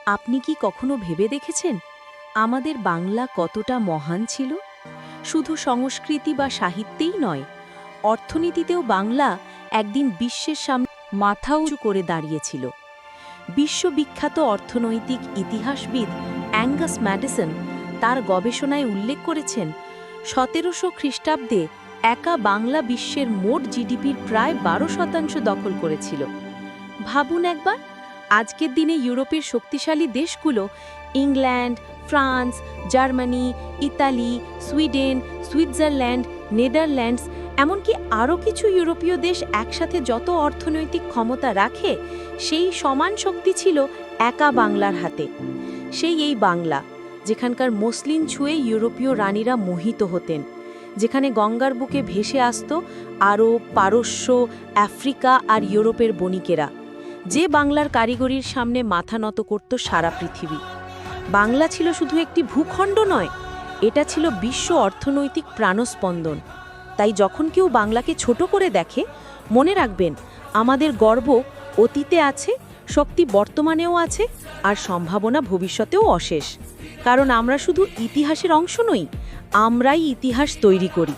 আপনি কি কখনো ভেবে দেখেছেন আমাদের বাংলা কতটা মহান ছিল? শুধু সংস্কৃতি বা সাহিত্যেই নয়, অর্থনীতিতেও বাংলা একদিন বিশ্বের সামনে মাথা উঁচু করে দাঁড়িয়েছিল। বিশ্ববিখ্যাত অর্থনৈতিক ইতিহাসবিদ অ্যাঙ্গাস ম্যাডিসন তার গবেষণায় উল্লেখ করেছেন ১৭০০ খ্রিস্টাব্দে একা বাংলা বিশ্বের মোট জিডিপির প্রায় ১২% দখল করেছিল। ভাবুন একবার, আজকের দিনে ইউরোপের শক্তিশালী দেশগুলো England, France, Germany, Italy, Sweden, Switzerland, Netherlands, এমনকি আরও কিছু ইউরোপীয় দেশ একসাথে যত অর্থনৈতিক ক্ষমতা রাখে, সেই সমান শক্তি ছিল একা বাংলার হাতে। এই বাংলা, যেখানকার মসলিন ছুঁয়ে ইউরোপীয় রানীরা মোহিত হতেন, যেখানে গঙ্গার বুকে ভেসে আসত আরব, পারস্য, আফ্রিকা আর ইউরোপের বণিকেরা, যে বাংলার কারিগরির সামনে মাথা নত করত সারা পৃথিবী। বাংলা ছিল শুধু একটি ভূখণ্ড নয়, এটা ছিল বিশ্ব অর্থনৈতিক প্রাণস্পন্দন। তাই যখন কেউ বাংলাকে ছোট করে দেখে, মনে রাখবেন, আমাদের গর্ব অতীতে আছে, শক্তি বর্তমানেও আছে, আর সম্ভাবনা ভবিষ্যতেও অশেষ। কারণ আমরা শুধু ইতিহাসের অংশ নই, আমরাই ইতিহাস তৈরি করি।